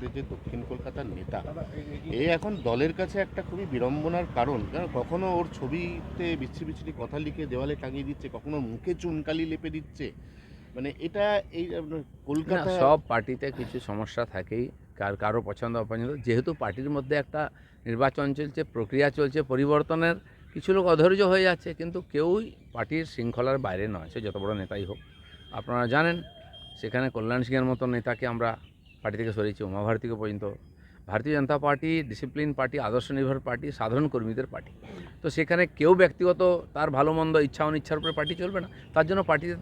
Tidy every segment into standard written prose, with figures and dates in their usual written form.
আমাদের যে দক্ষিণ কলকাতার নেতা, এ এখন দলের কাছে একটা খুবই বিড়ম্বনার কারণ। কারণ কখনো ওর ছবিতে বিচ্ছিরি বিচ্ছিরি কথা লিখে দেওয়ালে টাঙিয়ে দিচ্ছে, কখনো মুখে চুনকালি লেপে দিচ্ছে। মানে এটা এই আপনার না, কলকাতা সব পার্টিতে কিছু সমস্যা থাকেই, কারো পছন্দ অপছন্দ। যেহেতু পার্টির মধ্যে একটা নির্বাচন চলছে, প্রক্রিয়া চলছে পরিবর্তনের, কিছু লোক অধৈর্য হয়ে যাচ্ছে, কিন্তু কেউই পার্টির শৃঙ্খলার বাইরে নয়, সে যত বড় নেতাই হোক। আপনারা জানেন সেখানে কল্যাণ সিংয়ের মতো নেতাকে আমরা পার্টি থেকে সরিয়েছি, উমা ভারতীকে পর্যন্ত। ভারতীয় জনতা পার্টি ডিসিপ্লিন পার্টি, আদর্শ নির্ভর পার্টি, সাধারণ কর্মীদের পার্টি। তো সেখানে কেউ ব্যক্তিগত তার ভালো মন্দ ইচ্ছা অনিচ্ছার উপরে পার্টি চলবে না। তার জন্য পার্টির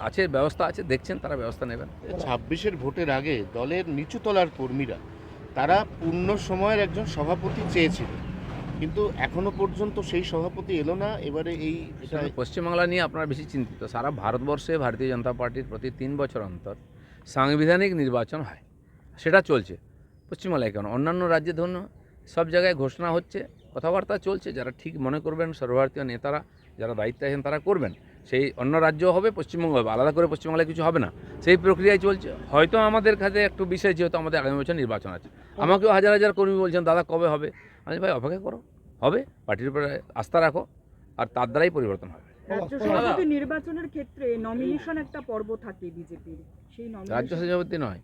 আছে, ব্যবস্থা আছে, দেখছেন তারা ব্যবস্থা নেবেন। 26-এর ভোটের আগে দলের নিচুতলার কর্মীরা তারা পূর্ণ সময়ের একজন সভাপতি চেয়েছিল, কিন্তু এখনো পর্যন্ত সেই সভাপতি এলো না। এবারে এই এটা পশ্চিমবাংলা নিয়ে আপনারা বেশি চিন্তিত। সারা ভারতবর্ষে ভারতীয় জনতা পার্টির প্রতি 3 বছর অন্তর সাংবিধানিক নির্বাচন হয়, সেটা চলছে। পশ্চিমবাংলায় কেন, অন্যান্য রাজ্যে ধরুন সব জায়গায় ঘোষণা হচ্ছে, কথাবার্তা চলছে। যারা ঠিক মনে করবেন সর্বভারতীয় নেতারা যারা দায়িত্বে আছেন তারা করবেন, সেই অন্য রাজ্য হবে, পশ্চিমবঙ্গ হবে, আলাদা করে পশ্চিমবাংলায় কিছু হবে না। সেই প্রক্রিয়ায় চলছে। হয়তো আমাদের কাছে একটু বিষয়, যেহেতু আমাদের আগামী বছর নির্বাচন আছে, আমাকেও হাজার হাজার কর্মী বলছেন দাদা কবে হবে। আমি ভাই অপেক্ষা করো, হবে, পার্টির উপরে আস্থা রাখো, আর তার দ্বারাই পরিবর্তন হবে। রাজ্য সভাপতি নির্বাচনের ক্ষেত্রে নমিনেশন একটা পর্ব থাকে বিজেপির, সেই রাজ্য সভাপতি নয়,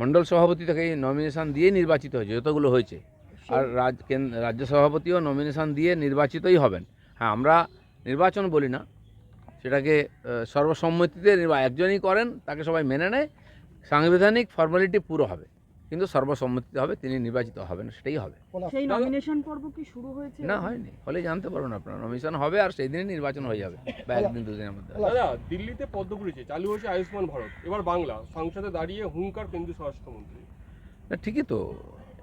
মণ্ডল সভাপতি থেকে নমিনেশন দিয়ে নির্বাচিত হয়েছে যতগুলো হয়েছে। আর রাজ্য সভাপতিও নমিনেশন দিয়ে নির্বাচিতই হবেন। হ্যাঁ, আমরা নির্বাচন বলি না, সেটাকে সর্বসম্মতিতে একজনই করেন, তাকে সবাই মেনে নেয়, সাংবিধানিক ফর্মালিটি পুরো হবে, কিন্তু সর্বসম্মতিতে হবে, তিনি নির্বাচিত হবেন, সেটাই হবে। সেই নমিনেশন পর্ব কি শুরু হয়েছে? না, হয়নি, হলে জানতে পারবেন আপনারা। নমিনেশন হবে আর সেই দিনই নির্বাচন হয়ে যাবে, বা একদিন দুদিনের মধ্যে। দাদা, দিল্লিতে পদ্ম পুড়েছে, চালু হয়েছে আয়ুষ্মান ভারত, এবার বাংলা সংসদে দাঁড়িয়ে হুঙ্কার কেন্দ্রীয় স্বরাষ্ট্রমন্ত্রী। না, ঠিকই তো।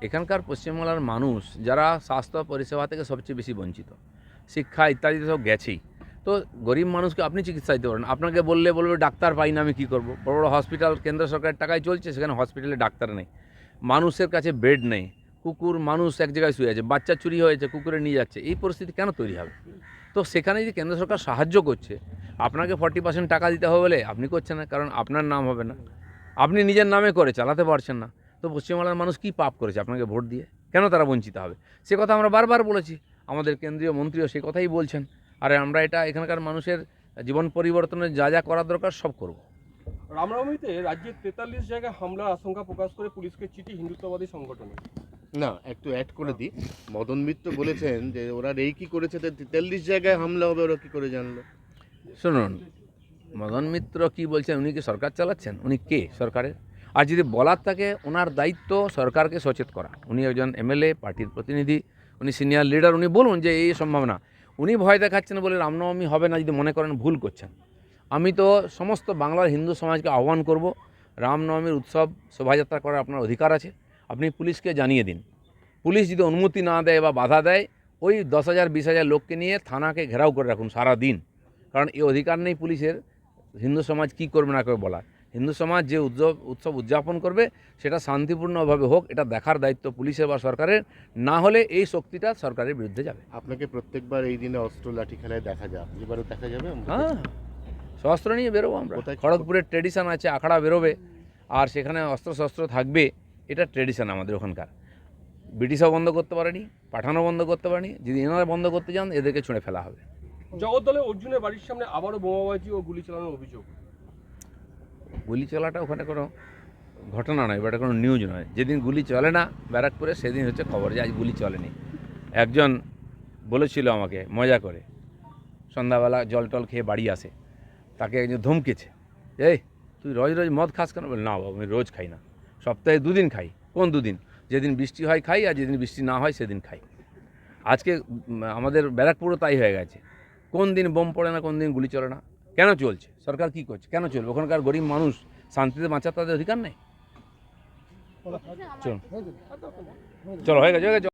এখানকার পশ্চিমবাংলার মানুষ যারা স্বাস্থ্য পরিষেবা থেকে সবচেয়ে বেশি বঞ্চিত, শিক্ষা ইত্যাদি সব গেছেই। তো গরিব মানুষকে আপনি চিকিৎসা দিতে পারেন, আপনাকে বলবে ডাক্তার পাই না, আমি কী করবো? বড় বড় হসপিটাল কেন্দ্র সরকারের টাকায় চলছে, সেখানে হসপিটালে ডাক্তার নেই, মানুষের কাছে বেড নেই, কুকুর মানুষ এক জায়গায় শুয়ে আছে, বাচ্চা চুরি হয়েছে, কুকুরে নিয়ে যাচ্ছে, এই পরিস্থিতি কেন তৈরি হবে? তো সেখানে যদি কেন্দ্র সরকার সাহায্য করছে, আপনাকে 40% টাকা দিতে হবে বলে আপনি করছেন না, কারণ আপনার নাম হবে না, আপনি নিজের নামে করে চালাতে পারছেন না। তো পশ্চিমবাংলার মানুষ কী পাপ করেছে আপনাকে ভোট দিয়ে? কেন তারা বঞ্চিত হবে? সে কথা আমরা বারবার বলেছি, আমাদের কেন্দ্রীয় মন্ত্রীও সেই কথাই বলছেন। আর আমরা এটা এখানকার মানুষের জীবন পরিবর্তনের যা যা করার দরকার সব করব। রামনবমীতে রাজ্যের 43 জায়গায় হামলার আশঙ্কা প্রকাশ করে পুলিশকে চিঠি হিন্দুত্ববাদী সংগঠনে। না, একটু অ্যাড করে দিই। মদন মিত্র বলেছেন যে ওরা রেকি করেছে, 43 জায়গায় হামলা হবে, ওরা কি করে জানলো? শুনুন, মদন মিত্র কী বলছেন? উনি কি সরকার চালাচ্ছেন? উনি কে সরকারের? আর যদি বলার থাকে, ওনার দায়িত্ব সরকারকে সচেত করা। উনি একজন এমএলএ, পার্টির প্রতিনিধি, উনি সিনিয়র লিডার, উনি বলুন যে এই সম্ভাবনা। উনি ভয় দেখাচ্ছেন বলে রামনবমী হবে না, যদি মনে করেন ভুল করছেন। আমি তো সমস্ত বাংলার হিন্দু সমাজকে আহ্বান করব, রামনবমীর উৎসব শোভাযাত্রা করার আপনার অধিকার আছে, আপনি পুলিশকে জানিয়ে দিন। পুলিশ যদি অনুমতি না দেয় বা বাধা দেয়, ওই 10,000 20,000 লোককে নিয়ে থানাকে ঘেরাও করে রাখুন সারা দিন, কারণ এই অধিকার নেই পুলিশের হিন্দু সমাজ কী করবে না করবে বলার। হিন্দু সমাজ যে উৎসব উদযাপন করবে সেটা শান্তিপূর্ণভাবে হোক, এটা দেখার দায়িত্ব পুলিশের বা সরকারের। না হলে এই শক্তিটা সরকারের বিরুদ্ধে যাবে। আপনাকে প্রত্যেকবার এই দিনে অস্ত্র লাঠি খেলায় দেখা যায়, এবারও দেখা যাবে? হ্যাঁ, শস্ত্র নিয়ে বেরোবো আমরা। কোথায়? খড়গপুরের ট্রেডিশন আছে, আখড়া বেরোবে আর সেখানে অস্ত্র থাকবে, এটা ট্রেডিশন আমাদের ওখানকার। ব্রিটিশও বন্ধ করতে পারেনি, পাঠানও বন্ধ করতে পারেনি, যদি এনারা বন্ধ করতে চান এদেরকে ছুঁড়ে ফেলা হবে। জগদ্দলে অর্জুনের বাড়ির সামনে আবারও বোমাবাজি ও গুলি চালানোর অভিযোগ। গুলি চলাটা ওখানে কোনো ঘটনা নয়, এটা কোনো নিউজ নয়। যেদিন গুলি চলে না ব্যারাকপুরে, সেদিন হচ্ছে খবর যে আজ গুলি চলেনি। একজন বলেছিল আমাকে মজা করে, সন্ধ্যাবেলা জল টল খেয়ে বাড়ি আসে, তাকে একজন ধমকেছে, এই তুই রোজ রোজ মদ খাস কেন? বলে, না বাবা, আমি রোজ খাই না, সপ্তাহে 2 দিন খাই। কোন 2 দিন? যেদিন বৃষ্টি হয় খাই, আর যেদিন বৃষ্টি না হয় সেদিন খাই। আজকে আমাদের ব্যারাকপুরও তাই হয়ে গেছে, কোন দিন বোম পড়ে না, কোন দিন গুলি চলে না। কেন চলছে? সরকার কী করছে? কেন চলবে? ওখানকার গরিব মানুষ শান্তিতে বাঁচার তাদের অধিকার নেই। চলো হয়ে গেছে।